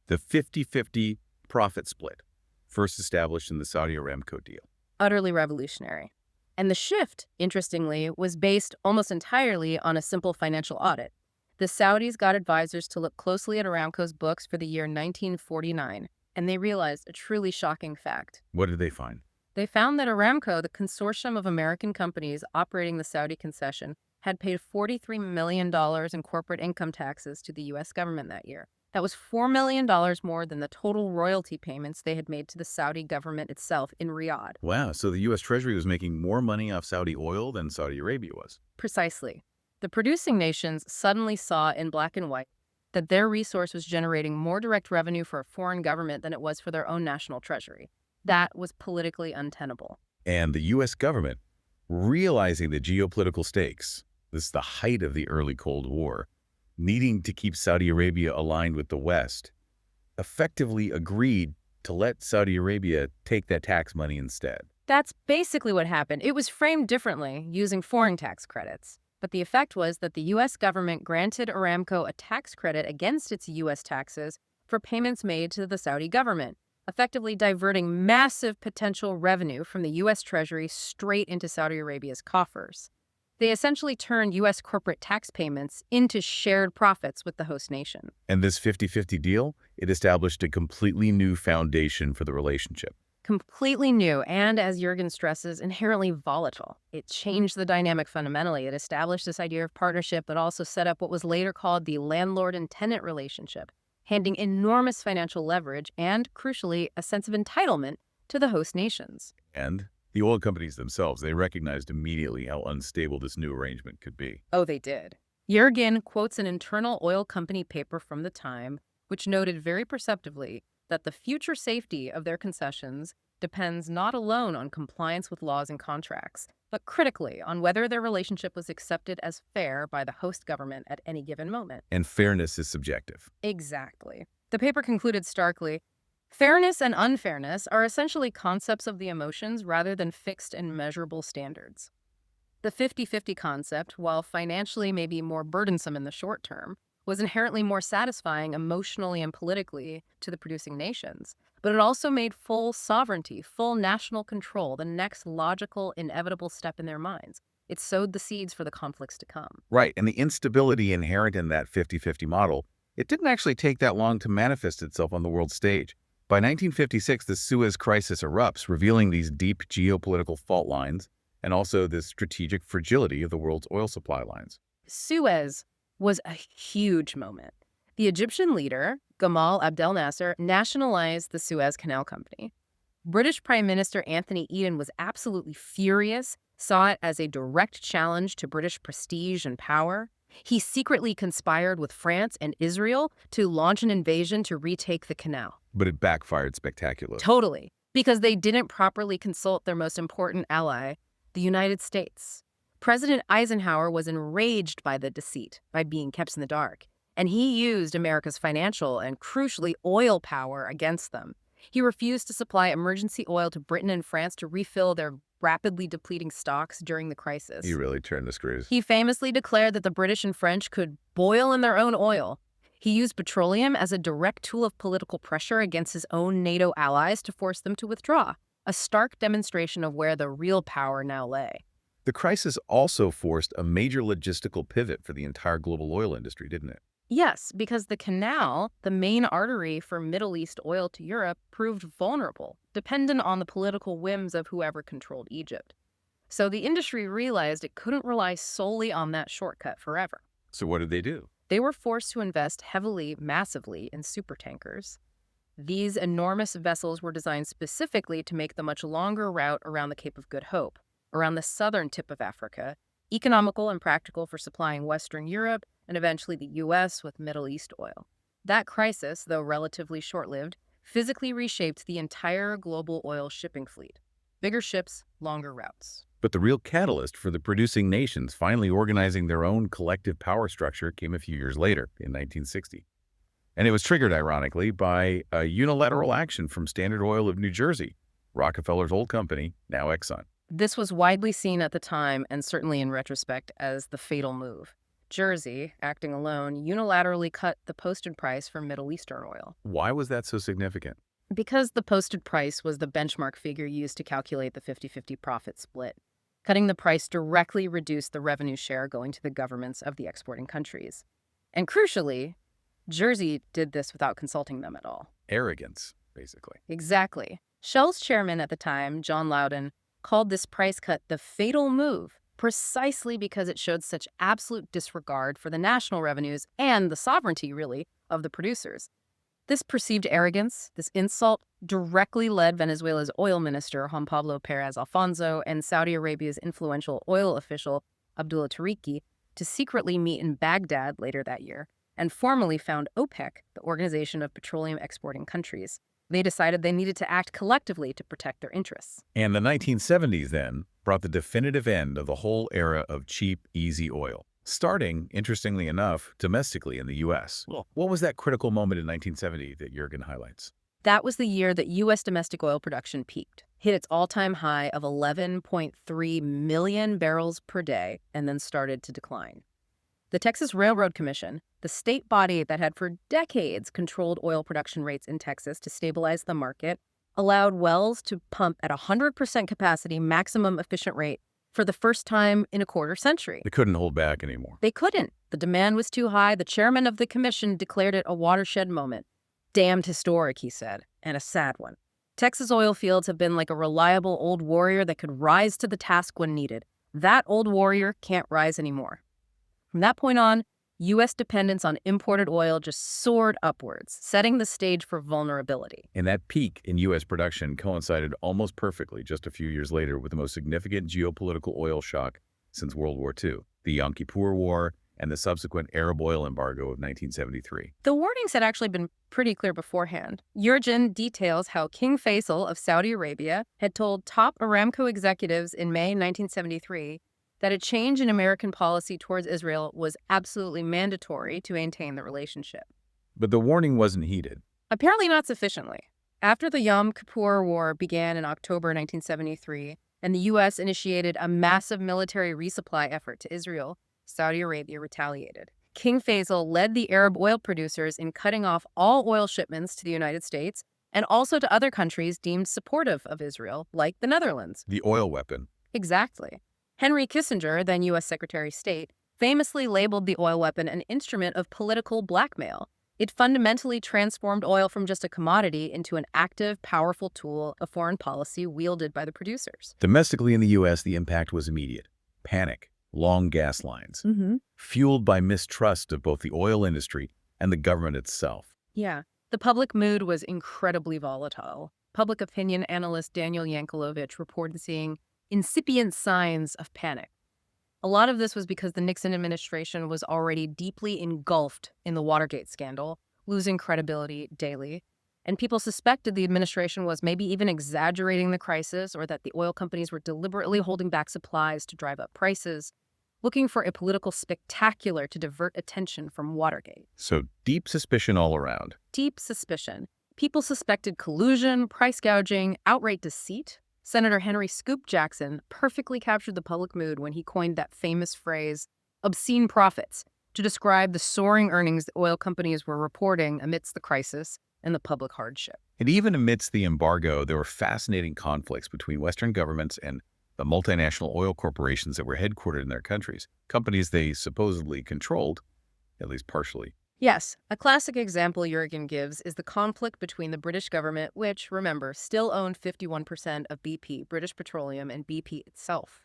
The 50-50 profit split, first established in the Saudi Aramco deal. Utterly revolutionary. And the shift, interestingly, was based almost entirely on a simple financial audit. The Saudis got advisors to look closely at Aramco's books for the year 1949, and they realized a truly shocking fact. What did they find? They found that Aramco, the consortium of American companies operating the Saudi concession, had paid $43 million in corporate income taxes to the U.S. government that year. That was $4 million more than the total royalty payments they had made to the Saudi government itself in Riyadh. Wow, so the U.S. Treasury was making more money off Saudi oil than Saudi Arabia was. Precisely. The producing nations suddenly saw in black and white that their resource was generating more direct revenue for a foreign government than it was for their own national treasury. That was politically untenable. And the U.S. government, realizing the geopolitical stakes, this is the height of the early Cold War, needing to keep Saudi Arabia aligned with the West, effectively agreed to let Saudi Arabia take that tax money instead. That's basically what happened. It was framed differently, using foreign tax credits. But the effect was that the U.S. government granted Aramco a tax credit against its U.S. taxes for payments made to the Saudi government, effectively diverting massive potential revenue from the U.S. Treasury straight into Saudi Arabia's coffers. They essentially turned U.S. corporate tax payments into shared profits with the host nation. And this 50-50 deal, it established a completely new foundation for the relationship. Completely new and, as Yergin stresses, inherently volatile. It changed the dynamic fundamentally. It established this idea of partnership, but also set up what was later called the landlord and tenant relationship, handing enormous financial leverage and, crucially, a sense of entitlement to the host nations. And the oil companies themselves, they recognized immediately how unstable this new arrangement could be. Oh, they did. Yergin quotes an internal oil company paper from the time, which noted very perceptively that the future safety of their concessions depends not alone on compliance with laws and contracts, but critically on whether their relationship was accepted as fair by the host government at any given moment. And fairness is subjective. Exactly. The paper concluded starkly, fairness and unfairness are essentially concepts of the emotions rather than fixed and measurable standards. The 50-50 concept, while financially may be more burdensome in the short term, was inherently more satisfying emotionally and politically to the producing nations. But it also made full sovereignty, full national control, the next logical, inevitable step in their minds. It sowed the seeds for the conflicts to come. Right, and the instability inherent in that 50-50 model, it didn't actually take that long to manifest itself on the world stage. By 1956, the Suez Crisis erupts, revealing these deep geopolitical fault lines and also the strategic fragility of the world's oil supply lines. Suez was a huge moment. The Egyptian leader, Gamal Abdel Nasser, nationalized the Suez Canal Company. British Prime Minister Anthony Eden was absolutely furious, saw it as a direct challenge to British prestige and power. He secretly conspired with France and Israel to launch an invasion to retake the canal. But it backfired spectacularly. Totally, because they didn't properly consult their most important ally, the United States. President Eisenhower was enraged by the deceit, by being kept in the dark, And he used America's financial and, crucially, oil power against them. He refused to supply emergency oil to Britain and France to refill their rapidly depleting stocks during the He crisis. really turned the screws. He famously declared that the British and French could boil in their own oil. He used petroleum as a direct tool of political pressure against his own NATO allies to force them to withdraw, a stark demonstration of where the real power now lay. The crisis also forced a major logistical pivot for the entire global oil industry, didn't it? Yes, because the canal, the main artery for Middle East oil to Europe, proved vulnerable, dependent on the political whims of whoever controlled Egypt. So the industry realized it couldn't rely solely on that shortcut forever. So what did they do? They were forced to invest heavily, massively, in supertankers. These enormous vessels were designed specifically to make the much longer route around the Cape of Good Hope, around the southern tip of Africa, economical and practical for supplying Western Europe and eventually the U.S. with Middle East oil. That crisis, though relatively short-lived, physically reshaped the entire global oil shipping fleet. Bigger ships, longer routes. But the real catalyst for the producing nations finally organizing their own collective power structure came a few years later, in 1960. And it was triggered, ironically, by a unilateral action from Standard Oil of New Jersey, Rockefeller's old company, now Exxon. This was widely seen at the time, and certainly in retrospect, as the fatal move. Jersey, acting alone, unilaterally cut the posted price for Middle Eastern oil. Why was that so significant? Because the posted price was the benchmark figure used to calculate the 50-50 profit split. Cutting the price directly reduced the revenue share going to the governments of the exporting countries. And crucially, Jersey did this without consulting them at all. Arrogance, basically. Exactly. Shell's chairman at the time, John Loudon, called this price cut the fatal move, precisely because it showed such absolute disregard for the national revenues and the sovereignty, really, of the producers. This perceived arrogance, this insult, directly led Venezuela's oil minister, Juan Pablo Perez Alfonso, and Saudi Arabia's influential oil official, Abdullah Tariki, to secretly meet in Baghdad later that year and formally found OPEC, the Organization of Petroleum Exporting Countries. They decided they needed to act collectively to protect their interests. And the 1970s, then, brought the definitive end of the whole era of cheap, easy oil. Starting, interestingly enough, domestically in the U.S. Well, what was that critical moment in 1970 that Yergin highlights? That was the year that U.S. domestic oil production peaked, hit its all-time high of 11.3 million barrels per day, and then started to decline. The Texas Railroad Commission, the state body that had for decades controlled oil production rates in Texas to stabilize the market, allowed wells to pump at 100% capacity maximum efficient rate for the first time in a quarter century. They couldn't hold back anymore. They couldn't. The demand was too high. The chairman of the commission declared it a watershed moment. Damned historic, he said, and a sad one. Texas oil fields have been like a reliable old warrior that could rise to the task when needed. That old warrior can't rise anymore. From that point on, U.S. dependence on imported oil just soared upwards, setting the stage for vulnerability. And that peak in U.S. production coincided almost perfectly just a few years later with the most significant geopolitical oil shock since World War II, the Yom Kippur War and the subsequent Arab Oil Embargo of 1973. The warnings had actually been pretty clear beforehand. Yergin details how King Faisal of Saudi Arabia had told top Aramco executives in May 1973 that a change in American policy towards Israel was absolutely mandatory to maintain the relationship. But the warning wasn't heeded. Apparently not sufficiently. After the Yom Kippur War began in October 1973, and the U.S. initiated a massive military resupply effort to Israel, Saudi Arabia retaliated. King Faisal led the Arab oil producers in cutting off all oil shipments to the United States and also to other countries deemed supportive of Israel, like the Netherlands. The oil weapon. Exactly. Henry Kissinger, then U.S. Secretary of State, famously labeled the oil weapon an instrument of political blackmail. It fundamentally transformed oil from just a commodity into an active, powerful tool of foreign policy wielded by the producers. Domestically in the U.S., the impact was immediate. Panic, long gas lines, fueled by mistrust of both the oil industry and the government itself. Yeah. The public mood was incredibly volatile. Public opinion analyst Daniel Yergin reported seeing incipient signs of panic. A lot of this was because the Nixon administration was already deeply engulfed in the Watergate scandal, losing credibility daily. And people suspected the administration was maybe even exaggerating the crisis or that the oil companies were deliberately holding back supplies to drive up prices. looking for a political spectacular to divert attention from Watergate. So deep suspicion all around. Deep suspicion. People suspected collusion, price gouging, outright deceit. Senator Henry Scoop Jackson perfectly captured the public mood when he coined that famous phrase, obscene profits, to describe the soaring earnings the oil companies were reporting amidst the crisis and the public hardship. And even amidst the embargo, there were fascinating conflicts between Western governments and the multinational oil corporations that were headquartered in their countries, companies they supposedly controlled, at least partially. Yes, a classic example Yergin gives is the conflict between the British government, which, remember, still owned 51% of BP, British Petroleum, and BP itself.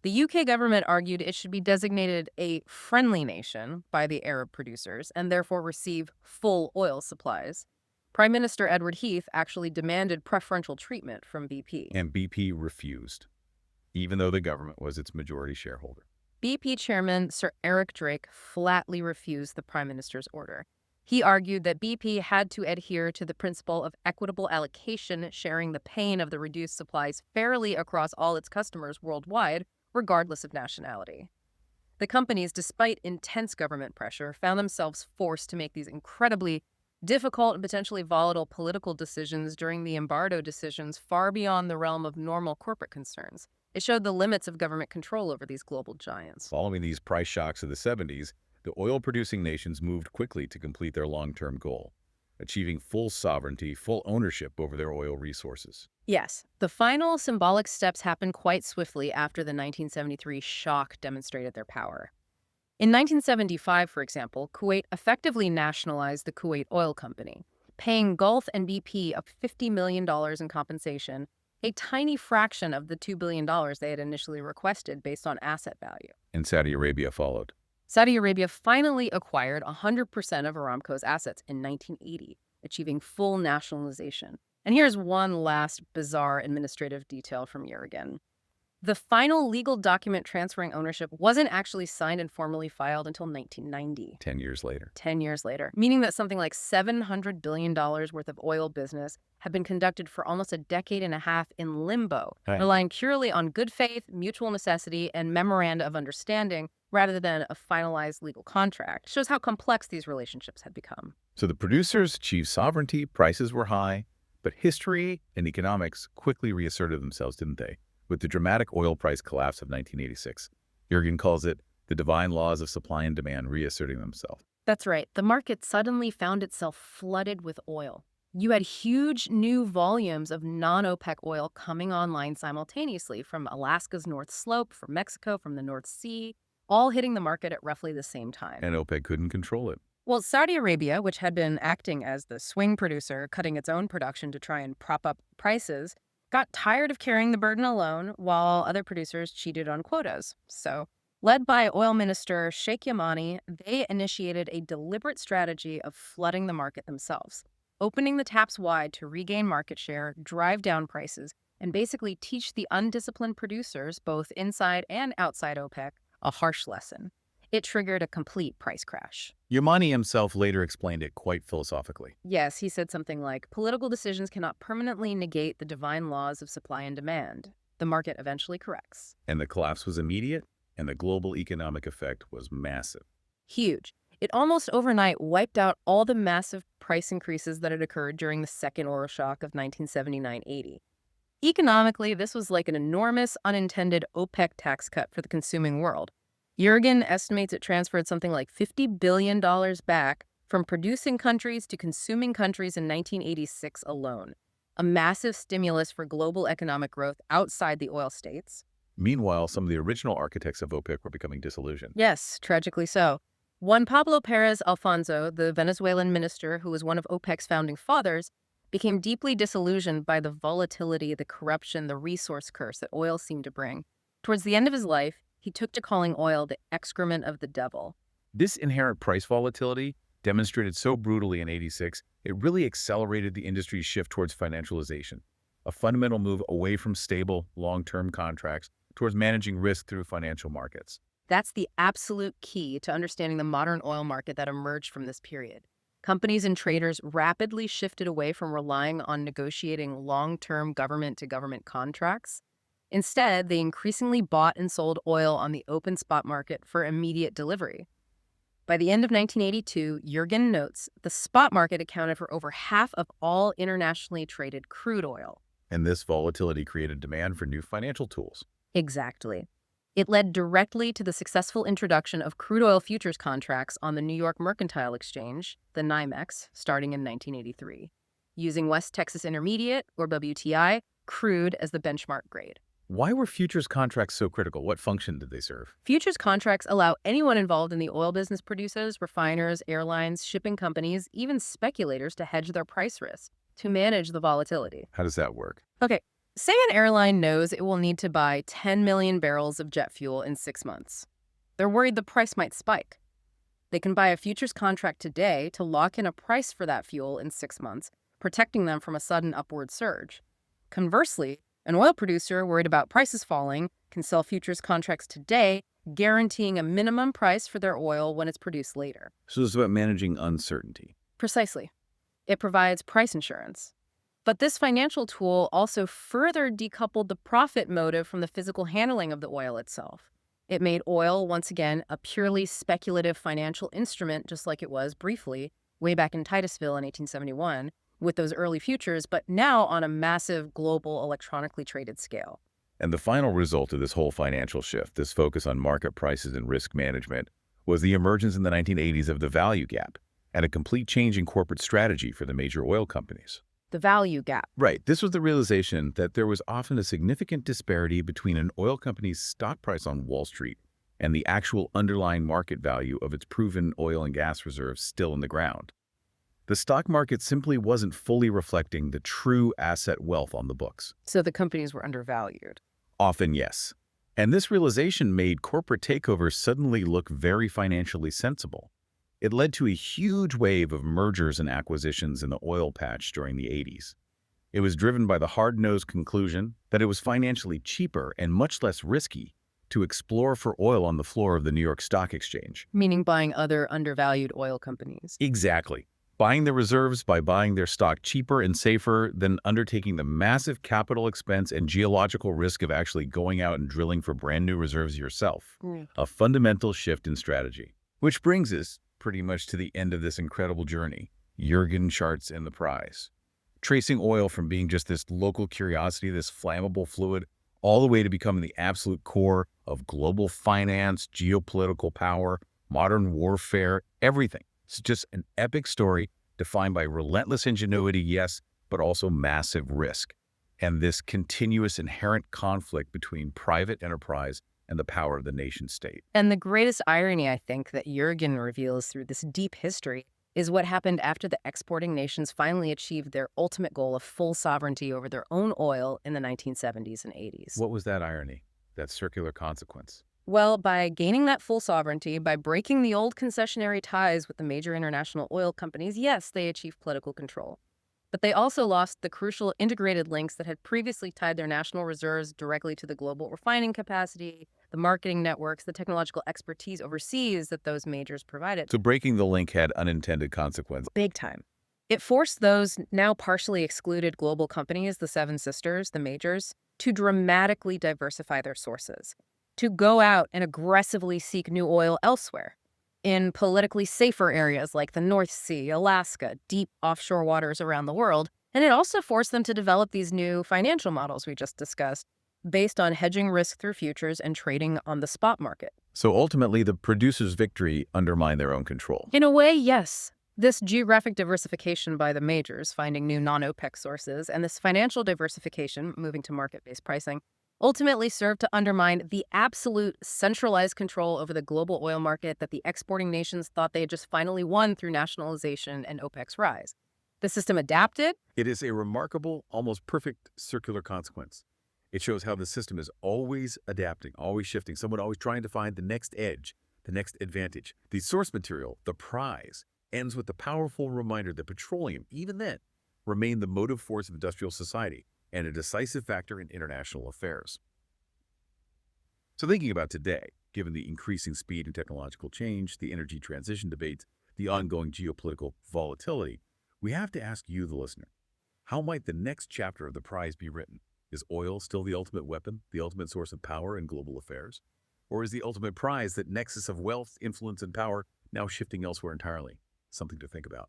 The UK government argued it should be designated a friendly nation by the Arab producers and therefore receive full oil supplies. Prime Minister Edward Heath actually demanded preferential treatment from BP. And BP refused, even though the government was its majority shareholder. BP chairman Sir Eric Drake flatly refused the prime minister's order. He argued that BP had to adhere to the principle of equitable allocation, sharing the pain of the reduced supplies fairly across all its customers worldwide, regardless of nationality. The companies, despite intense government pressure, found themselves forced to make these incredibly difficult and potentially volatile political decisions during the embargo decisions far beyond the realm of normal corporate concerns. It showed the limits of government control over these global giants. Following these price shocks of the 70s, the oil-producing nations moved quickly to complete their long-term goal, achieving full sovereignty, full ownership over their oil resources. Yes, the final symbolic steps happened quite swiftly after the 1973 shock demonstrated their power. In 1975, for example, Kuwait effectively nationalized the Kuwait Oil Company, paying Gulf and BP up $50 million in compensation, a tiny fraction of the $2 billion they had initially requested based on asset value. And Saudi Arabia followed. Saudi Arabia finally acquired 100% of Aramco's assets in 1980, achieving full nationalization. And here's one last bizarre administrative detail from Yergin. The final legal document transferring ownership wasn't actually signed and formally filed until 1990. 10 years later. 10 years later, meaning that something like $700 billion worth of oil business had been conducted for almost a decade and a half in limbo, Right. relying purely on good faith, mutual necessity, and memoranda of understanding rather than a finalized legal contract. Shows how complex these relationships had become. So the producers achieved sovereignty, prices were high, but history and economics quickly reasserted themselves, didn't they? With the dramatic oil price collapse of 1986. Yergin calls it the divine laws of supply and demand reasserting themselves. That's right. The market suddenly found itself flooded with oil. You had huge new volumes of non-OPEC oil coming online simultaneously from Alaska's North Slope, from Mexico, from the North Sea, all hitting the market at roughly the same time. And OPEC couldn't control it. Well, Saudi Arabia, which had been acting as the swing producer, cutting its own production to try and prop up prices, got tired of carrying the burden alone while other producers cheated on quotas. So, led by oil minister Sheikh Yamani, they initiated a deliberate strategy of flooding the market themselves, opening the taps wide to regain market share, drive down prices, and basically teach the undisciplined producers, both inside and outside OPEC, a harsh lesson. It triggered a complete price crash. Yamani himself later explained it quite philosophically. Yes, he said something like, political decisions cannot permanently negate the divine laws of supply and demand. The market eventually corrects. And the collapse was immediate, and the global economic effect was massive. Huge. It almost overnight wiped out all the massive price increases that had occurred during the second oil shock of 1979-80. Economically, this was like an enormous unintended OPEC tax cut for the consuming world. Yergin estimates it transferred something like $50 billion back from producing countries to consuming countries in 1986 alone, a massive stimulus for global economic growth outside the oil states. Meanwhile, some of the original architects of OPEC were becoming disillusioned. Yes, tragically so. One Pablo Perez Alfonso, the Venezuelan minister who was one of OPEC's founding fathers, became deeply disillusioned by the volatility, the corruption, the resource curse that oil seemed to bring. Towards the end of his life, he took to calling oil the excrement of the devil. This inherent price volatility, demonstrated so brutally in '86, it really accelerated the industry's shift towards financialization, a fundamental move away from stable, long-term contracts towards managing risk through financial markets. That's the absolute key to understanding the modern oil market that emerged from this period. Companies and traders rapidly shifted away from relying on negotiating long-term government-to-government contracts. Instead, they increasingly bought and sold oil on the open spot market for immediate delivery. By the end of 1982, Yergin notes the spot market accounted for over half of all internationally traded crude oil. And this volatility created demand for new financial tools. Exactly. It led directly to the successful introduction of crude oil futures contracts on the New York Mercantile Exchange, the NYMEX, starting in 1983, using West Texas Intermediate, or WTI, crude as the benchmark grade. Why were futures contracts so critical? What function did they serve? Futures contracts allow anyone involved in the oil business, producers, refiners, airlines, shipping companies, even speculators, to hedge their price risk, to manage the volatility. How does that work? Okay, say an airline knows it will need to buy 10 million barrels of jet fuel in 6 months. They're worried the price might spike. They can buy a futures contract today to lock in a price for that fuel in 6 months, protecting them from a sudden upward surge. Conversely, an oil producer worried about prices falling can sell futures contracts today, guaranteeing a minimum price for their oil when it's produced later. So it's about managing uncertainty. Precisely. It provides price insurance. But this financial tool also further decoupled the profit motive from the physical handling of the oil itself. It made oil, once again, a purely speculative financial instrument, just like it was briefly way back in Titusville in 1871 with those early futures, but now on a massive global electronically traded scale. And the final result of this whole financial shift, this focus on market prices and risk management, was the emergence in the 1980s of the value gap and a complete change in corporate strategy for the major oil companies. The value gap. Right. This was the realization that there was often a significant disparity between an oil company's stock price on Wall Street and the actual underlying market value of its proven oil and gas reserves still in the ground. The stock market simply wasn't fully reflecting the true asset wealth on the books. So the companies were undervalued. Often, yes. And this realization made corporate takeovers suddenly look very financially sensible. It led to a huge wave of mergers and acquisitions in the oil patch during the 80s. It was driven by the hard-nosed conclusion that it was financially cheaper and much less risky to explore for oil on the floor of the New York Stock Exchange. Meaning buying other undervalued oil companies. Exactly. Buying the reserves by buying their stock cheaper and safer than undertaking the massive capital expense and geological risk of actually going out and drilling for brand new reserves yourself. A fundamental shift in strategy. Which brings us pretty much to the end of this incredible journey. Yergin charts and the prize. Tracing oil from being just this local curiosity, this flammable fluid, all the way to becoming the absolute core of global finance, geopolitical power, modern warfare, everything. It's just an epic story defined by relentless ingenuity, yes, but also massive risk. And this continuous inherent conflict between private enterprise and the power of the nation state. And the greatest irony, I think, that Yergin reveals through this deep history is what happened after the exporting nations finally achieved their ultimate goal of full sovereignty over their own oil in the 1970s and 80s. What was that irony, that circular consequence? Well, by gaining that full sovereignty, by breaking the old concessionary ties with the major international oil companies, yes, they achieved political control. But they also lost the crucial integrated links that had previously tied their national reserves directly to the global refining capacity, the marketing networks, the technological expertise overseas that those majors provided. So breaking the link had unintended consequences. Big time. It forced those now partially excluded global companies, the Seven Sisters, the majors, to dramatically diversify their sources, to go out and aggressively seek new oil elsewhere, in politically safer areas like the North Sea, Alaska, deep offshore waters around the world. And it also forced them to develop these new financial models we just discussed, based on hedging risk through futures and trading on the spot market. So ultimately, the producer's victory undermined their own control. In a way, yes. This geographic diversification by the majors, finding new non-OPEC sources, and this financial diversification, moving to market-based pricing, ultimately served to undermine the absolute centralized control over the global oil market that the exporting nations thought they had just finally won through nationalization and OPEC's rise. The system adapted. It is a remarkable, almost perfect circular consequence. It shows how the system is always adapting, always shifting, someone always trying to find the next edge, the next advantage. The source material, the prize, ends with the powerful reminder that petroleum, even then, remained the motive force of industrial society and a decisive factor in international affairs. So thinking about today, given the increasing speed and technological change, the energy transition debates, the ongoing geopolitical volatility, we have to ask you, the listener, how might the next chapter of the prize be written? Is oil still the ultimate weapon, the ultimate source of power in global affairs? Or is the ultimate prize that nexus of wealth, influence, and power now shifting elsewhere entirely? Something to think about.